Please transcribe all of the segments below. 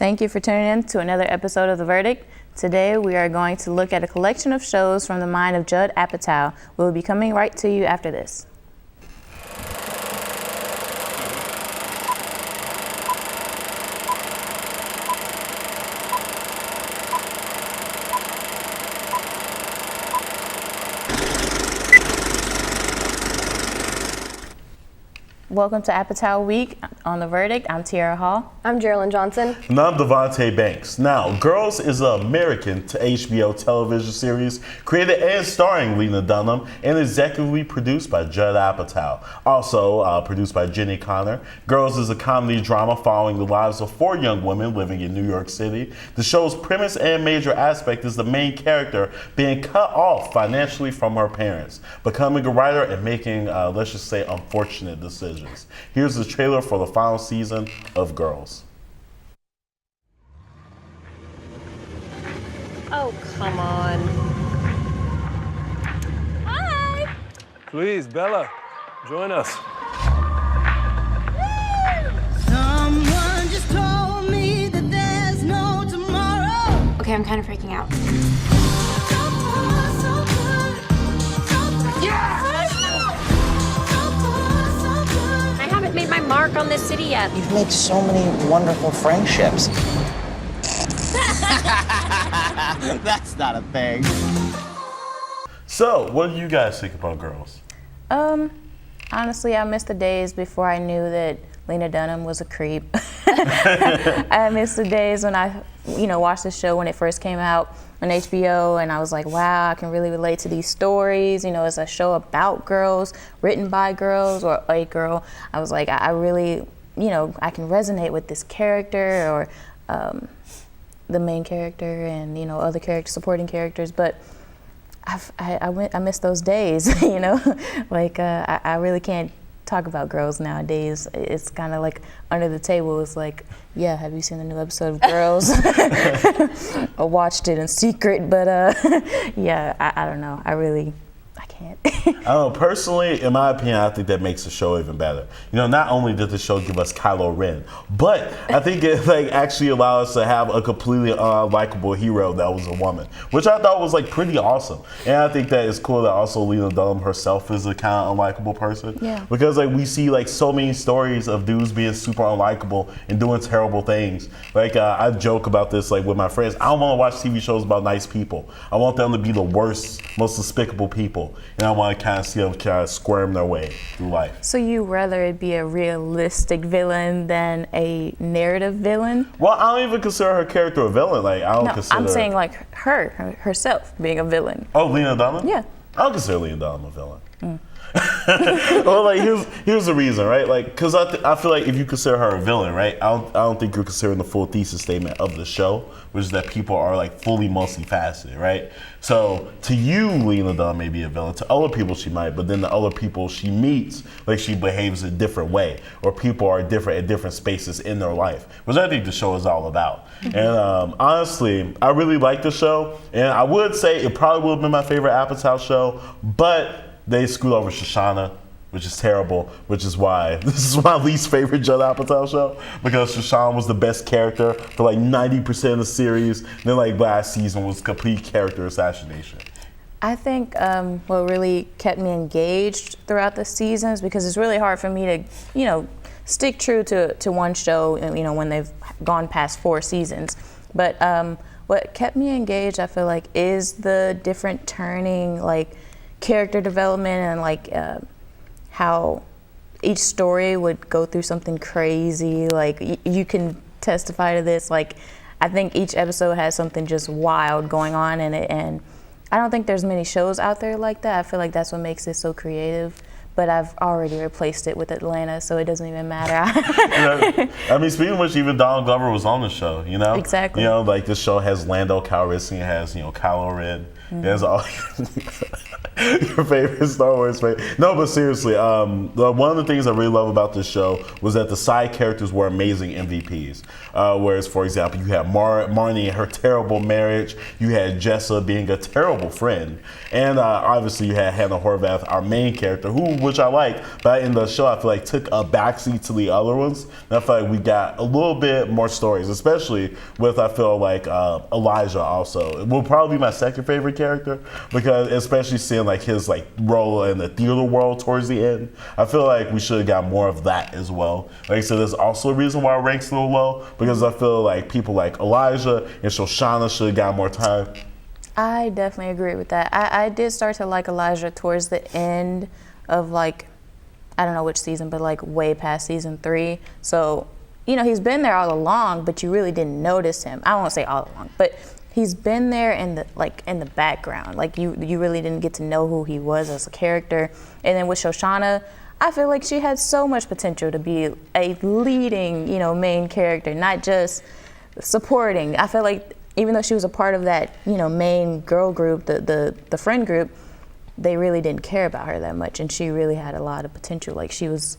Thank you for tuning in to another episode of The Verdict. Today we are going to look at a collection of shows from the mind of Judd Apatow. We'll be coming right to you after this. Welcome to Apatow Week on The Verdict. I'm Tiara Hall. I'm Jeralyn Johnson. And I'm Devontae Banks. Now, Girls is an American to HBO television series created and starring Lena Dunham and executively produced by Judd Apatow. Also produced by Jenny Connor. Girls is a comedy drama following the lives of four young women living in New York City. The show's premise and major aspect is the main character being cut off financially from her parents, becoming a writer and making, let's just say, unfortunate decisions. Here's the trailer for the final season of Girls. Oh, come on. Hi! Please, Bella, join us. Someone just told me that there's no tomorrow. Okay, I'm kind of freaking out. I haven't made my mark on this city yet. You've made so many wonderful friendships. That's not a thing. So, what do you guys think about Girls? Honestly, I miss the days before I knew that Lena Dunham was a creep. I miss the days when I, watched the show when it first came out on HBO, and I was like, wow, I can really relate to these stories. It's a show about girls, written by girls, or a girl. I was like, I really, I can resonate with this character, or the main character, and other characters, supporting characters. But I miss those days. I really can't talk about Girls nowadays. It's kind of like under the table. It's like, yeah, have you seen the new episode of Girls? I watched it in secret, but yeah, I don't know. I can't. I don't know, personally, in my opinion, I think that makes the show even better. Not only did the show give us Kylo Ren, but I think it actually allowed us to have a completely unlikable hero that was a woman, which I thought was pretty awesome. And I think that it's cool that also Lena Dunham herself is a kind of unlikable person. Yeah. Because we see so many stories of dudes being super unlikable and doing terrible things. I joke about this with my friends. I don't want to watch TV shows about nice people. I want them to be the worst, most despicable people. And I want to kind of see them kind of squirm their way through life. So you rather it be a realistic villain than a narrative villain? Well, I don't even consider her character a villain. I don't consider. I'm saying herself being a villain. Oh, Lena Dunham? Yeah. I don't consider Lena Dunham a villain. Well, here's the reason, right? Because I feel like if you consider her a villain, right, I don't think you're considering the full thesis statement of the show, which is that people are fully multifaceted, right? So to you, Lena Dunham may be a villain. To other people, she might, but then the other people she meets, she behaves a different way, or people are different at different spaces in their life, which I think the show is all about. Mm-hmm. And honestly, I really like the show, and I would say it probably would have been my favorite Apatow show, but they screwed over Shoshana, which is terrible, which is why this is my least favorite Judd Apatow show, because Shoshana was the best character for 90% of the series. Then last season was complete character assassination. I think what really kept me engaged throughout the seasons, because it's really hard for me to, stick true to one show, when they've gone past 4 seasons. But what kept me engaged, I feel is the different turning, character development, and how each story would go through something crazy. You can testify to this. I think each episode has something just wild going on in it, and I don't think there's many shows out there like that. I feel that's what makes it so creative. But I've already replaced it with Atlanta, so it doesn't even matter. Speaking of which, even Donald Glover was on the show, Exactly. This show has Lando Calrissian, it has, Kylo Ren. Mm-hmm. There's all. Your favorite Star Wars fan. No, but seriously, one of the things I really love about this show was that the side characters were amazing MVPs. Whereas, for example, you had Marnie and her terrible marriage. You had Jessa being a terrible friend. And obviously you had Hannah Horvath, our main character, which I liked, but in the show I feel like took a backseat to the other ones. And I feel like we got a little bit more stories, especially with, I feel like, Elijah also. It will probably be my second favorite character, because especially seeing like his like role in the theater world towards the end, I feel like we should have got more of that as well. Like I said, there's also a reason why it ranks a little low, because I feel like people like Elijah and Shoshana should have got more time. I definitely agree with that. I did start to like Elijah towards the end of, like, I don't know which season, but like way past season 3. So, you know, he's been there all along, but you really didn't notice him. I won't say all along, but he's been there in the background. Like you really didn't get to know who he was as a character. And then with Shoshana, I feel like she had so much potential to be a leading, you know, main character, not just supporting. I feel like even though she was a part of that, you know, main girl group, the friend group, they really didn't care about her that much, and she really had a lot of potential. Like she was,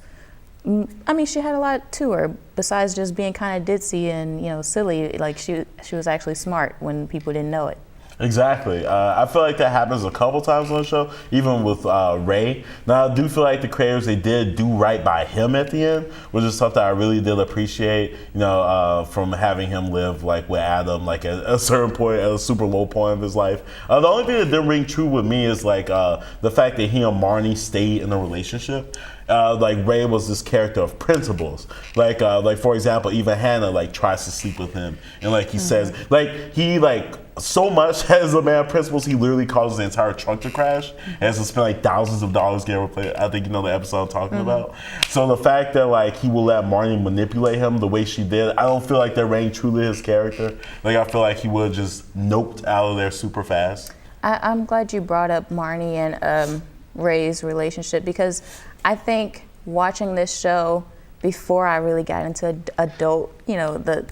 I mean, she had a lot to her besides just being kind of ditzy and, you know, silly. Like she was actually smart when people didn't know it. Exactly. I feel like that happens a couple times on the show, even with Ray. Now, I do feel like the creators, they did do right by him at the end, which is something I really did appreciate, you know, from having him live like with Adam, like at a certain point, at a super low point of his life. The only thing that didn't ring true with me is like the fact that he and Marnie stayed in a relationship. Like Ray was this character of principles. Like for example, even Hannah like tries to sleep with him, and like he says, like he like so much as a man of principles, he literally causes the entire truck to crash and has to spend like thousands of dollars getting replaced. I think you know the episode I'm talking about. So the fact that like he will let Marnie manipulate him the way she did, I don't feel like that rang true to his character. Like I feel like he would have just noped out of there super fast. I'm glad you brought up Marnie and Ray's relationship, because I think watching this show before I really got into adult, you know, the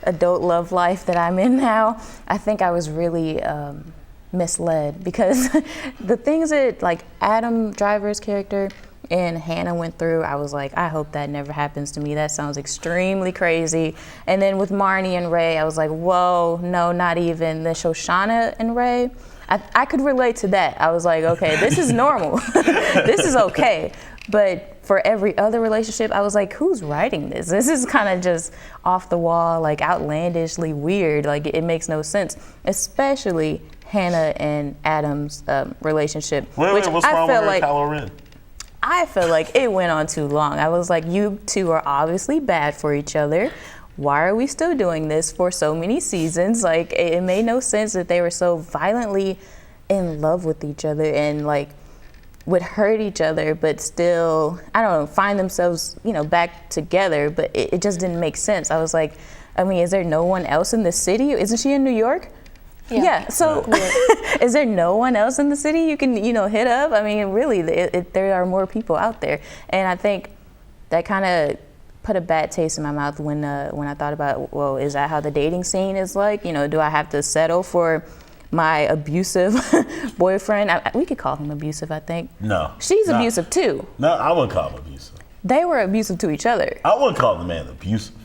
adult love life that I'm in now, I think I was really misled, because the things that like Adam Driver's character and Hannah went through, I was like, I hope that never happens to me. That sounds extremely crazy. And then with Marnie and Ray, I was like, whoa, no, not even. The Shoshana and Ray, I could relate to that. I was like, okay, this is normal. This is okay. But for every other relationship, I was like, who's writing this? This is kind of just off the wall, like outlandishly weird. Like it makes no sense, especially Hannah and Adam's relationship. What's wrong with her and Kylo Ren? I felt like it went on too long. I was like, you two are obviously bad for each other. Why are we still doing this for so many seasons? Like, it made no sense that they were so violently in love with each other and like would hurt each other, but still, I don't know, find themselves, you know, back together. But it just didn't make sense. I was like, I mean, is there no one else in the city? Isn't she in New York? Yeah. So is there no one else in the city you can, you know, hit up? I mean, really, there are more people out there. And I think that kind of put a bad taste in my mouth when I thought about, well, is that how the dating scene is like? You know, do I have to settle for my abusive boyfriend? We could call him abusive, I think. No. She's abusive too. No, I wouldn't call him abusive. They were abusive to each other. I wouldn't call the man abusive.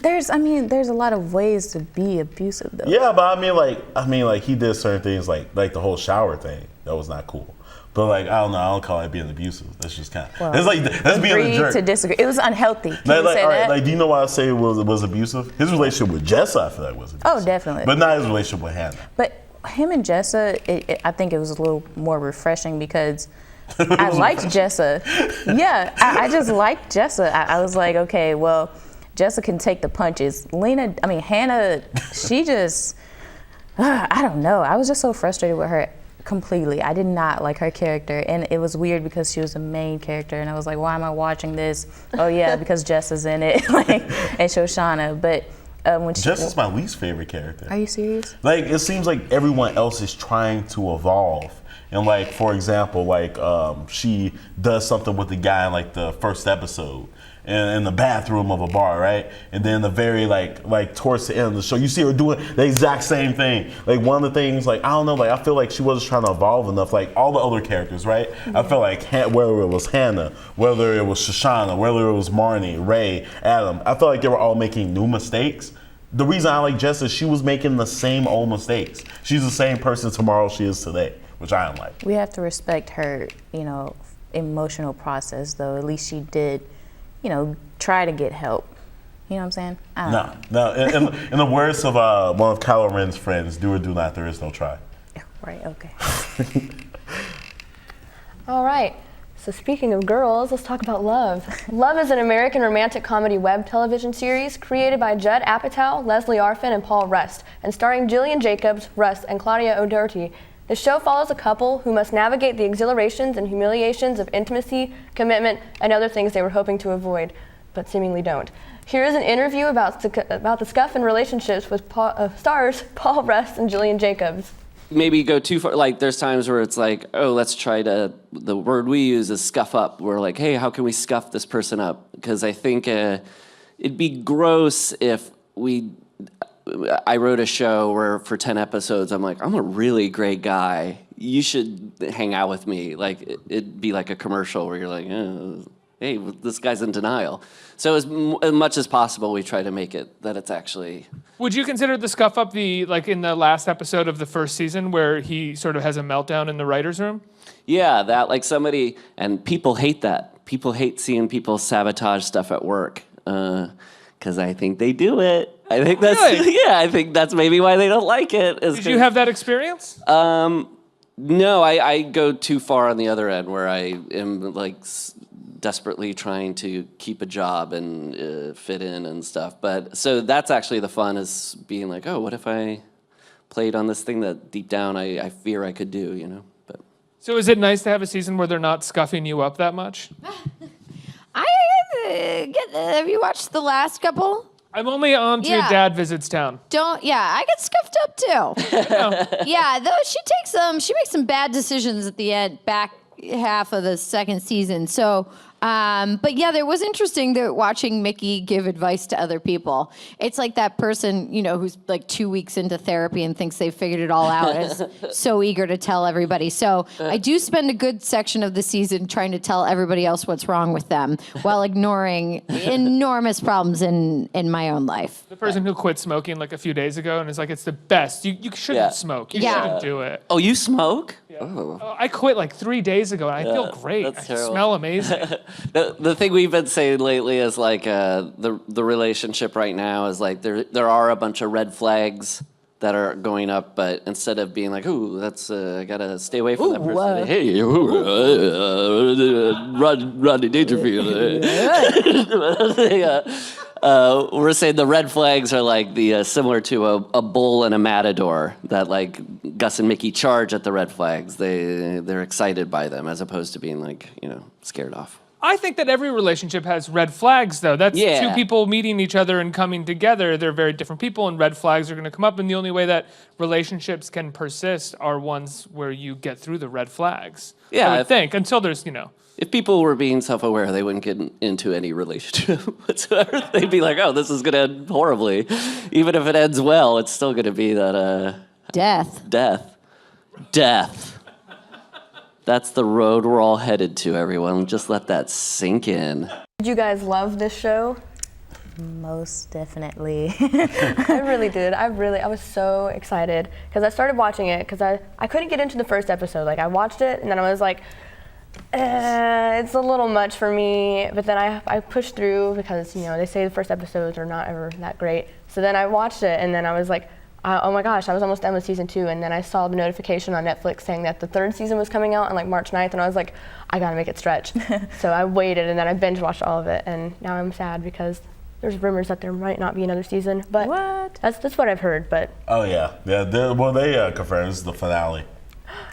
There's a lot of ways to be abusive though. Yeah, but I mean like he did certain things like the whole shower thing. That was not cool. But like, I don't know, I don't call it being abusive. That's just kind of, it's like, that's being a jerk. To disagree. It was unhealthy. Can you say all right, that? like, do you know why I say it was abusive? His relationship with Jessa, I feel like was abusive. Oh, definitely. But not his relationship with Hannah. But him and Jessa, I think it was a little more refreshing because I liked Jessa. Yeah, I just liked Jessa. I was like, okay, well, Jessa can take the punches. Hannah, she just, I don't know. I was just so frustrated with her completely. I did not like her character, and it was weird because she was the main character, and I was like, why am I watching this? Oh yeah, because Jessa's in it, and Shoshana. But when Jessa's my least favorite character. Are you serious? Like, it seems like everyone else is trying to evolve, And like, for example, like she does something with the guy in like the first episode in the bathroom of a bar, right? And then the very like towards the end of the show, you see her doing the exact same thing. Like one of the things, like I don't know, like I feel like she wasn't trying to evolve enough. Like all the other characters, right? I feel like whether it was Hannah, whether it was Shoshana, whether it was Marnie, Ray, Adam, I felt like they were all making new mistakes. The reason I like Jess is she was making the same old mistakes. She's the same person tomorrow she is today, which I don't like. We have to respect her, emotional process, though. At least she did, try to get help. You know what I'm saying? No. In the words of one of Kylo Ren's friends, do or do not, there is no try. Right, okay. All right. So speaking of girls, let's talk about Love. Love is an American romantic comedy web television series created by Judd Apatow, Leslie Arfin, and Paul Rust, and starring Jillian Jacobs, Rust, and Claudia O'Doherty. The show follows a couple who must navigate the exhilarations and humiliations of intimacy, commitment, and other things they were hoping to avoid, but seemingly don't. Here is an interview about the scuff in relationships with stars Paul Rust and Jillian Jacobs. Maybe go too far. Like there's times where it's like, oh, let's try to, the word we use is scuff up. We're like, hey, how can we scuff this person up? Because I think it'd be gross if I wrote a show where for 10 episodes, I'm like, I'm a really great guy. You should hang out with me. Like it'd be like a commercial where you're like, hey, this guy's in denial. So as much as possible, we try to make it that it's actually. Would you consider the scuff up like in the last episode of the first season where he sort of has a meltdown in the writer's room? Yeah, that like somebody, and people hate that. People hate seeing people sabotage stuff at work because I think they do it. I think that's, really? Yeah, I think that's maybe why they don't like it. Did you have that experience? No, I go too far on the other end where I am like desperately trying to keep a job and fit in and stuff. But so that's actually the fun, is being like, oh, what if I played on this thing that deep down I fear I could do, But so is it nice to have a season where they're not scuffing you up that much? Have you watched the last couple? I'm only on to Dad Visits Town. I get scuffed up too. Yeah, though she makes some bad decisions at the end, back half of the second season. So, but yeah, it was interesting that watching Mickey give advice to other people. It's like that person, who's like 2 weeks into therapy and thinks they've figured it all out, is so eager to tell everybody. So I do spend a good section of the season trying to tell everybody else what's wrong with them while ignoring enormous problems in my own life. The person who quit smoking like a few days ago and is like, it's the best. You shouldn't smoke. You shouldn't do it. Oh, you smoke? Yeah. Oh, I quit like 3 days ago and I feel great. I smell amazing. The thing we've been saying lately is like the relationship right now is like there are a bunch of red flags that are going up, but instead of being like, ooh, that's I gotta stay away from that person. Hey, Rodney Dangerfield. We're saying the red flags are like the similar to a bull and a matador, that like Gus and Mickey charge at the red flags. They're excited by them as opposed to being like, scared off. I think that every relationship has red flags, though. That's two people meeting each other and coming together. They're very different people, and red flags are going to come up. And the only way that relationships can persist are ones where you get through the red flags. Yeah, I would think, until there's, If people were being self-aware, they wouldn't get into any relationship whatsoever. They'd be like, oh, this is going to end horribly. Even if it ends well, it's still going to be that... Death. That's the road we're all headed to, everyone. Just let that sink in. Did you guys love this show? Most definitely. I really did. I was so excited because I started watching it because I couldn't get into the first episode. Like I watched it and then I was like, it's a little much for me. But then I pushed through because they say the first episodes are not ever that great. So then I watched it and then I was like, oh my gosh, I was almost done with season 2, and then I saw the notification on Netflix saying that the 3rd season was coming out on like March 9th, and I was like, I gotta make it stretch. So I waited, and then I binge watched all of it, and now I'm sad because there's rumors that there might not be another season. But what? That's what I've heard. But oh yeah, they confirmed this is the finale.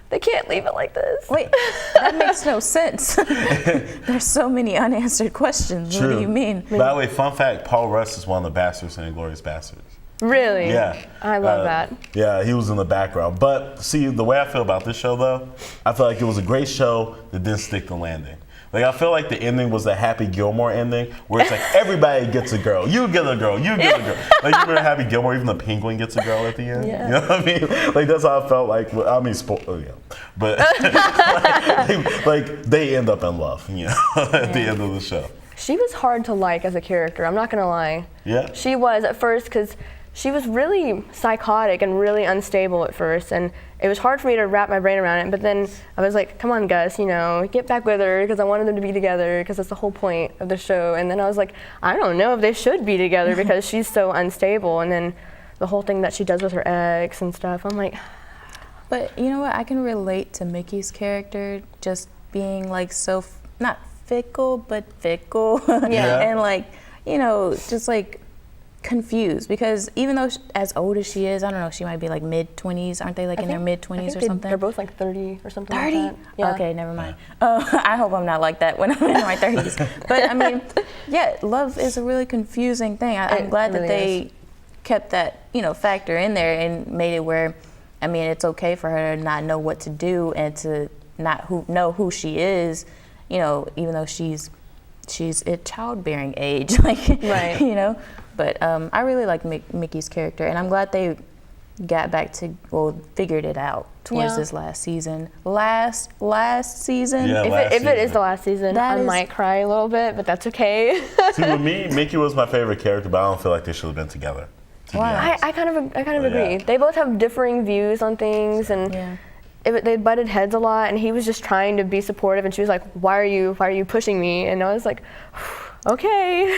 They can't leave it like this. Wait, that makes no sense. There's so many unanswered questions. True. What do you mean? By the way, fun fact: Paul Rust is one of the bastards in *Inglourious Basterds*. Really? Yeah. I love that. Yeah, he was in the background. But see, the way I feel about this show, though, I feel like it was a great show that didn't stick the landing. Like, I feel like the ending was the Happy Gilmore ending, where it's like everybody gets a girl. You get a girl. You get a girl. Like, you remember Happy Gilmore, even the penguin gets a girl at the end? Yeah. You know what I mean? Like, that's how I felt like, I mean, yeah. But, like, they end up in love, you know, at the end of the show. She was hard to like as a character, I'm not gonna lie. Yeah? She was at first, because she was really psychotic and really unstable at first, and it was hard for me to wrap my brain around it, but then I was like, come on Gus, you know, get back with her, because I wanted them to be together, because that's the whole point of the show. And then I was like, I don't know if they should be together because she's so unstable, and then the whole thing that she does with her ex and stuff, I'm like... But you know what, I can relate to Mickey's character just being like so, not fickle, but fickle. Yeah. And like, you know, just like confused, because even though as old as she is, I don't know, she might be like mid-20s, aren't they, like in their mid-20s or something? They're both like 30 or something 30? like that. Yeah. Okay, never mind. I hope I'm not like that when I'm in my 30s. But I mean, yeah, love is a really confusing thing. I'm glad that they kept that, you know, factor in there and made it where, I mean, it's okay for her to not know what to do and to not know who she is, you know, even though she's at childbearing age, like, right. You know. But I really like Mickey's character, and I'm glad they got back to, well, figured it out towards this last season. Last season? Yeah, if it is the last season, I might cry a little bit, but that's okay. See, with me, Mickey was my favorite character, but I don't feel like they should have been together. Why? I kind of agree. Yeah. They both have differing views on things, and they butted heads a lot, and he was just trying to be supportive, and she was like, why are you pushing me? And I was like, okay.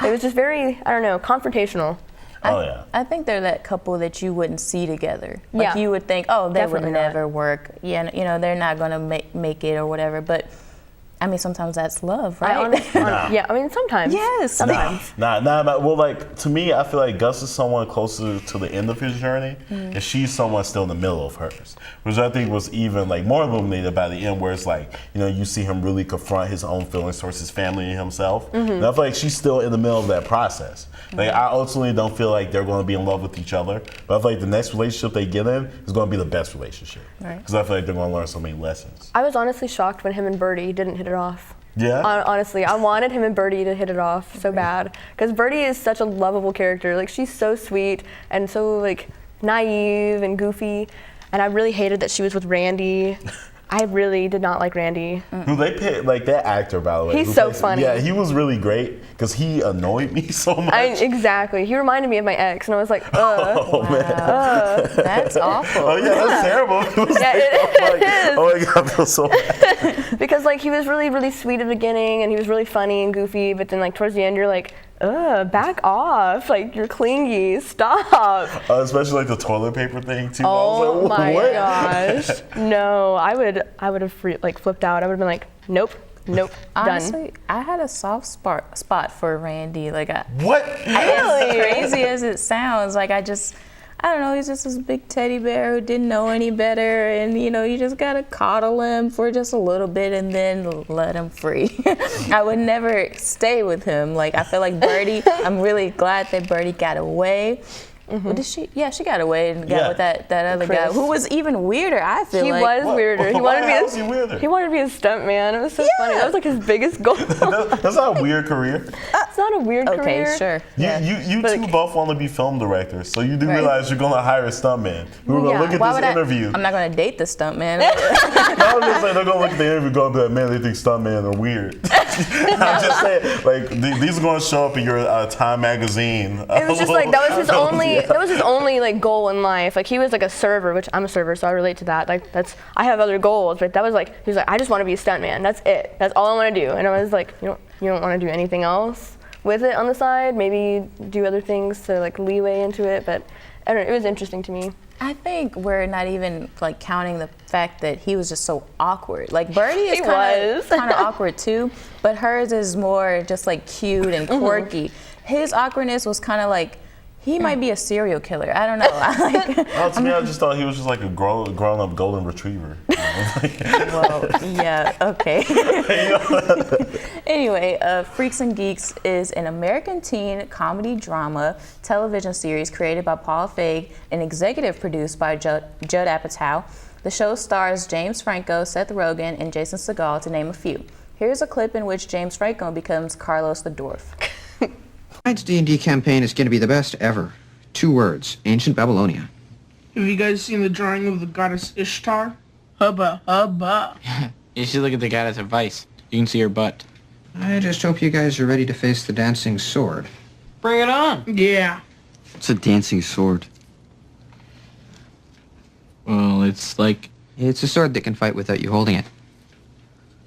It was just very, I don't know, confrontational. I think they're that couple that you wouldn't see together. Like you would think, oh, they Definitely would never work. Yeah, you know, they're not gonna make it or whatever. But I mean, sometimes that's love, right? Yeah, I mean, sometimes. Yes. Sometimes. Nah. Well, like, to me, I feel like Gus is someone closer to the end of his journey, and she's someone still in the middle of hers, which I think was even, like, more illuminated by the end, where it's like, you know, you see him really confront his own feelings towards his family and himself. And I feel like she's still in the middle of that process. Like, I ultimately don't feel like they're going to be in love with each other, but I feel like the next relationship they get in is going to be the best relationship. Right. Because I feel like they're going to learn so many lessons. I was honestly shocked when him and Birdie didn't hit it off. Yeah? Honestly, I wanted him and Birdie to hit it off so bad. Because Birdie is such a lovable character. Like, she's so sweet and so, like, naive and goofy. And I really hated that she was with Randy. I really did not like Randy. Who they picked, like, that actor, by the way. He's so funny. Yeah, he was really great because he annoyed me so much. Exactly. He reminded me of my ex, and I was like, Oh, man. That's awful. Oh, yeah, that's terrible. Yeah, it is. Oh, my God, I feel so bad. Because, like, he was really, really sweet at the beginning, and he was really funny and goofy, but then, like, towards the end, you're like, back off. Like, you're clingy. Stop. Especially, like, the toilet paper thing, too. Oh, I was like, my what? gosh. No, I would have flipped out. I would have been like, nope, done. Honestly, I had a soft spot for Randy. Like, What? As crazy as it sounds, like, I don't know, he's just this big teddy bear who didn't know any better, and, you know, you just gotta coddle him for just a little bit and then let him free. I would never stay with him. Like, I feel like Birdie, I'm really glad that Birdie got away. Well, did she? Yeah, she got away and got with that other guy who was even weirder. I feel he like was weirder. He wanted to be weirder? He wanted to be a stunt man. It was so funny. That was like his biggest goal. That's not a weird career. It's not a weird career. Okay, sure. You two both want to be film directors, so you do realize you're going to hire a stuntman. We're going to look at this interview. I'm not going to date the stuntman. No, I'm just saying they're going to look at the interview going to be like, man, they think stuntmen are weird. I'm just saying, like, these are going to show up in your Time magazine. It was just like, that was his only like goal in life. Like, he was like a server, which I'm a server, so I relate to that. Like, I have other goals, but that was like, he was like, I just want to be a stuntman. That's it. That's all I want to do. And I was like, you don't want to do anything else with it on the side? Maybe do other things to like leeway into it, but I don't know, it was interesting to me. I think we're not even like counting the fact that he was just so awkward. Like, Birdie is kind of awkward too, but hers is more just like cute and quirky. His awkwardness was kind of like, He might be a serial killer. I don't know. To me, I just thought he was just like a grown-up golden retriever. Well, yeah, okay. Anyway, Freaks and Geeks is an American teen comedy drama television series created by Paul Feig and executive produced by Judd Apatow. The show stars James Franco, Seth Rogen, and Jason Segel, to name a few. Here's a clip in which James Franco becomes Carlos the Dwarf. Tonight's D&D campaign is going to be the best ever. 2 words, Ancient Babylonia. Have you guys seen the drawing of the goddess Ishtar? Hubba, hubba. You should look at the goddess of Vice. You can see her butt. I just hope you guys are ready to face the dancing sword. Bring it on. Yeah. What's a dancing sword? Well, it's like... It's a sword that can fight without you holding it.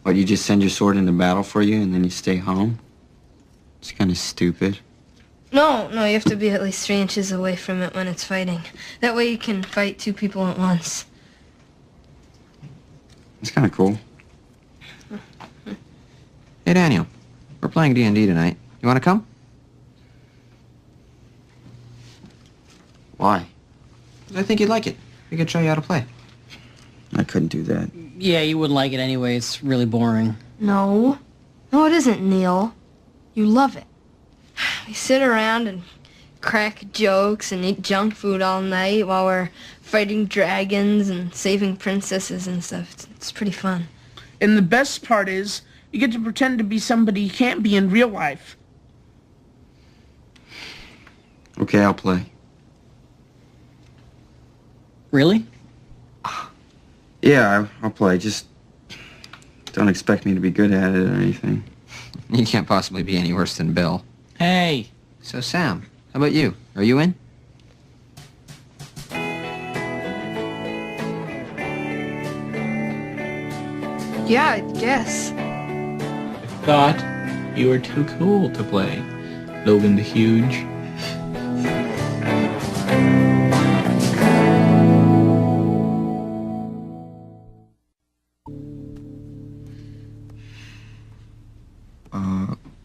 What, you just send your sword into battle for you and then you stay home? It's kind of stupid. No, you have to be at least 3 inches away from it when it's fighting. That way you can fight 2 people at once. It's kind of cool. Hey, Daniel. We're playing D&D tonight. You want to come? Why? 'Cause I think you'd like it. We could show you how to play. I couldn't do that. Yeah, you wouldn't like it anyway. It's really boring. No, it isn't, Neil. You love it. We sit around and crack jokes and eat junk food all night while we're fighting dragons and saving princesses and stuff. It's pretty fun. And the best part is, you get to pretend to be somebody you can't be in real life. Okay, I'll play. Really? Yeah, I'll play. Just don't expect me to be good at it or anything. You can't possibly be any worse than Bill. Hey. So, Sam, how about you? Are you in? Yeah, I guess. Thought you were too cool to play. Logan the Huge.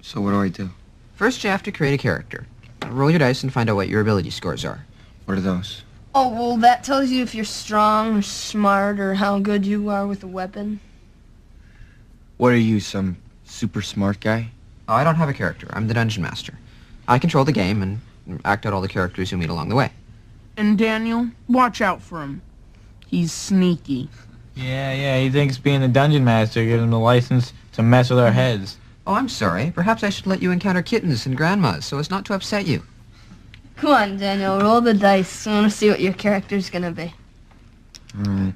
So what do I do? First, you have to create a character. Roll your dice and find out what your ability scores are. What are those? Oh, well, that tells you if you're strong or smart or how good you are with a weapon. What are you, some super smart guy? Oh, I don't have a character. I'm the dungeon master. I control the game and act out all the characters you meet along the way. And Daniel, watch out for him. He's sneaky. Yeah, he thinks being the dungeon master gives him the license to mess with our heads. Oh, I'm sorry. Perhaps I should let you encounter kittens and grandmas so as not to upset you. Come on, Daniel, roll the dice. I want to see what your character's gonna be. All right.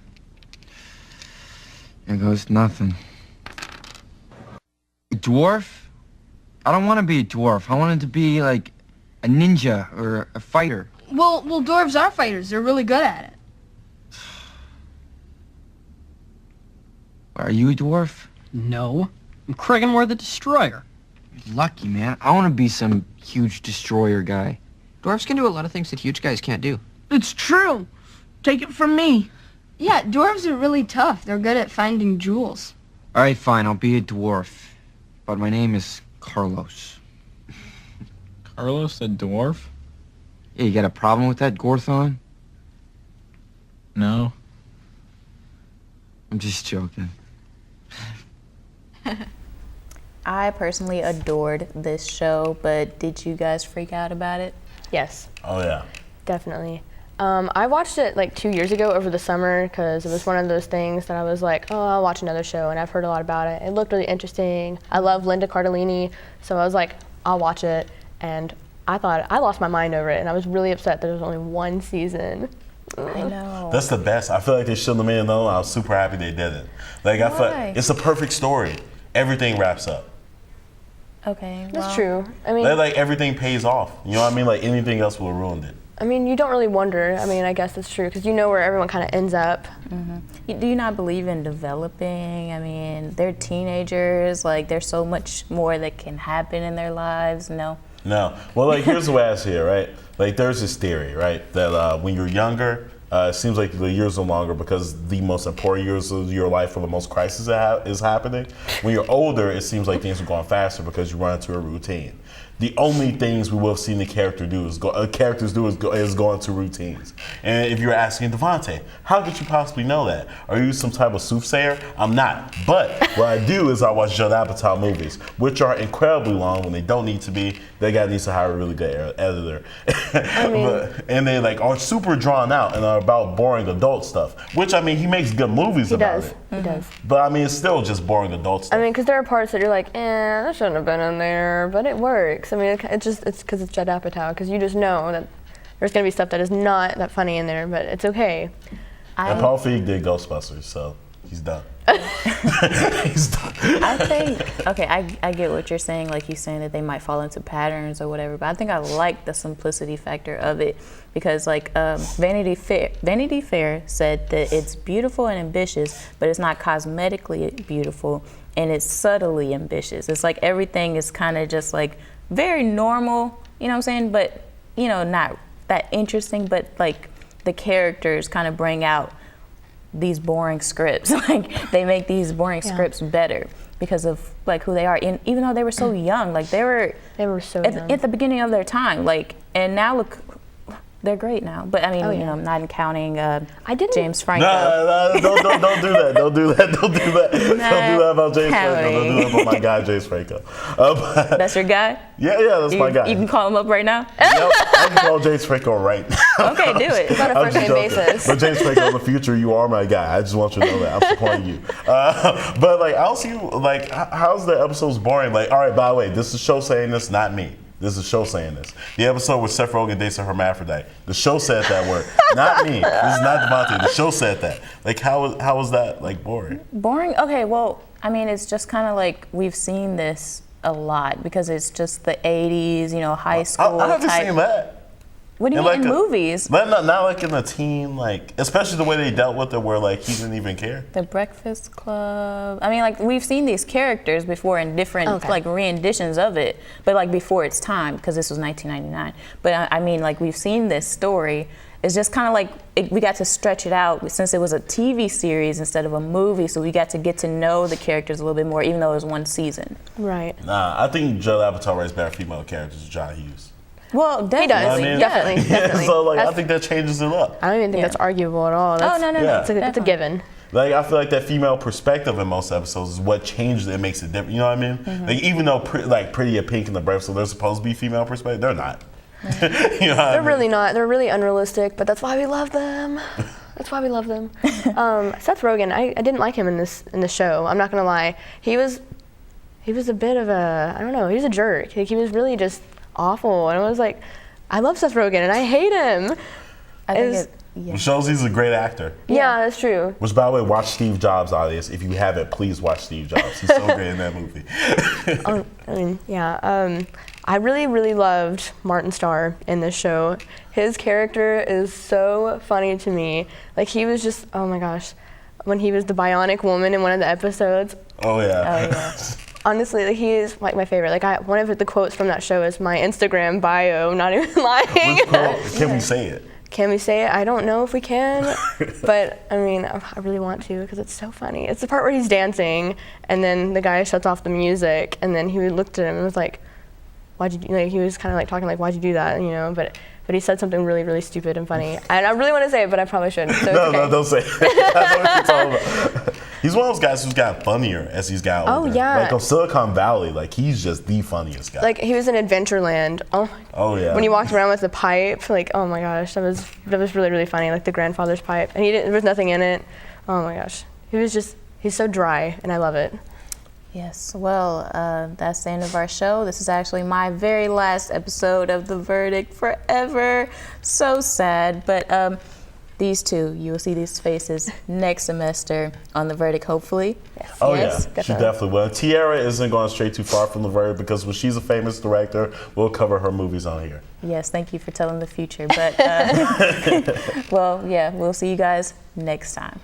Here goes nothing. A dwarf? I don't want to be a dwarf. I want it to be like a ninja or a fighter. Well, dwarves are fighters. They're really good at it. Are you a dwarf? No. I'm Kraganmore the Destroyer. You're lucky, man. I want to be some huge destroyer guy. Dwarves can do a lot of things that huge guys can't do. It's true. Take it from me. Yeah, dwarves are really tough. They're good at finding jewels. All right, fine. I'll be a dwarf. But my name is Carlos. Carlos the dwarf? Yeah, you got a problem with that, Gorthon? No. I'm just joking. I personally adored this show, but did you guys freak out about it? Yes. Oh, yeah. Definitely. I watched it like 2 years ago over the summer because it was one of those things that I was like, oh, I'll watch another show, and I've heard a lot about it. It looked really interesting. I love Linda Cardellini, so I was like, I'll watch it, and I thought I lost my mind over it, and I was really upset that there was only 1 season. I know. That's the best. I feel like they shouldn't have made it known. I was super happy they didn't. Like, I feel like it's a perfect story. Everything wraps up. Okay. That's true. I mean, like everything pays off. You know what I mean? Like anything else would have ruined it. I mean, you don't really wonder. I mean, I guess that's true because you know where everyone kind of ends up. Do you not believe in developing? I mean, they're teenagers. Like, there's so much more that can happen in their lives. No. No. Well, like, here's the way I see it, right? Like, there's this theory, right? That when you're younger, It seems like the years are longer because the most important years of your life where the most crisis is happening. When you're older, it seems like things are going faster because you run into a routine. The only things we will have seen the characters do is go into routines. And if you're asking Devontae, how could you possibly know that? Are you some type of soothsayer? I'm not. But what I do is I watch Judd Apatow movies, which are incredibly long when they don't need to be. That guy needs to hire a really good editor. And they like are super drawn out and are about boring adult stuff. Which I mean, he makes good movies about it. He does. But I mean, it's still just boring adult stuff. I mean, because there are parts that you're like, that shouldn't have been in there, but it works. I mean, it's because it's Judd Apatow, because you just know that there's going to be stuff that is not that funny in there, but it's okay. And Paul Feig did Ghostbusters, so he's done. He's done. I think, okay, I get what you're saying, like you're saying that they might fall into patterns or whatever, but I think I like the simplicity factor of it because like Vanity Fair said that it's beautiful and ambitious, but it's not cosmetically beautiful and it's subtly ambitious. It's like everything is kind of just like very normal, you know what I'm saying, but you know, not that interesting, but like the characters kind of bring out these boring scripts. Like they make these boring scripts better because of like who they are. And even though they were so young, like they were so young at the beginning of their time. Like, and now look, they're great now. But I mean, you know, not counting James Franco. No, don't do that. Don't do that. Don't do that. Don't do that about James Franco. Don't do that about my guy, James Franco. That's your guy? Yeah, that's my guy. You can call him up right now? Yep, I can call James Franco right now. Okay, do it. It's on a first name basis. But James Franco, in the future, you are my guy. I just want you to know that. I'm supporting you. But like, I'll see you, like, how's the episodes boring? Like, all right, by the way, this is the show saying this, not me. This is the show saying this. The episode where Seth Rogen dates a hermaphrodite. The show said that word, not me. This is not Devontae. The show said that. Like, how was that like boring? Boring? Okay, well, I mean, it's just kind of like we've seen this a lot because it's just the 80s, you know, high school. I haven't seen that. What do you mean in movies? Not like in the teen, like, especially the way they dealt with it where like he didn't even care. The Breakfast Club. I mean, like we've seen these characters before in different like renditions of it, but like before its time because this was 1999. But I mean, like we've seen this story. It's just kind of like we got to stretch it out since it was a TV series instead of a movie, so we got to get to know the characters a little bit more, even though it was one season. Right. Nah, I think Judd Apatow writes better female characters than John Hughes. Well, definitely. He does. Definitely. So like, I think that changes it up. I don't even think that's arguable at all. That's, no. It's a given. Like, I feel like that female perspective in most episodes is what changes it, makes it different. You know what I mean? Mm-hmm. Like, even though Pretty and Pink and the Brave, so they're supposed to be female perspective, they're not. You know They're really not. They're really unrealistic, but that's why we love them. That's why we love them. Seth Rogen, I didn't like him in the show. I'm not gonna lie. He was a bit of a, I don't know, he was a jerk. Like, he was really just awful, and I was like, I love Seth Rogen and I hate him. Which shows he's a great actor. Yeah, that's true. Which, by the way, watch Steve Jobs, audience. If you haven't, please watch Steve Jobs. He's so great in that movie. I mean, yeah. I really, really loved Martin Starr in this show. His character is so funny to me. Like, he was just, oh my gosh, when he was the bionic woman in one of the episodes. Oh yeah. Honestly, like, he is like my favorite. Like, one of the quotes from that show is my Instagram bio. I'm not even lying. Which quote? Can we say it? Can we say it? I don't know if we can, but I mean, I really want to because it's so funny. It's the part where he's dancing, and then the guy shuts off the music, and then he looked at him and was like, "Why'd you?" Like, he was kind of like talking like, "Why'd you do that?" You know, but he said something really, really stupid and funny. And I really want to say it, but I probably shouldn't. So No, don't say it. I know what you're talking about. He's one of those guys who's gotten funnier as he's gotten older. Oh, yeah. Like on Silicon Valley, like he's just the funniest guy. Like, he was in Adventureland. Oh yeah. When he walked around with the pipe, like, oh my gosh, that was really, really funny. Like the grandfather's pipe, and there was nothing in it. Oh my gosh, he's so dry, and I love it. Yes, well, that's the end of our show. This is actually my very last episode of The Verdict forever. So sad, but these two, you will see these faces next semester on The Verdict, hopefully. Yes. Oh yes, yeah, she definitely will. Tiara isn't going stray too far from The Verdict because when she's a famous director, we'll cover her movies on here. Yes, thank you for telling the future. But, well, yeah, we'll see you guys next time.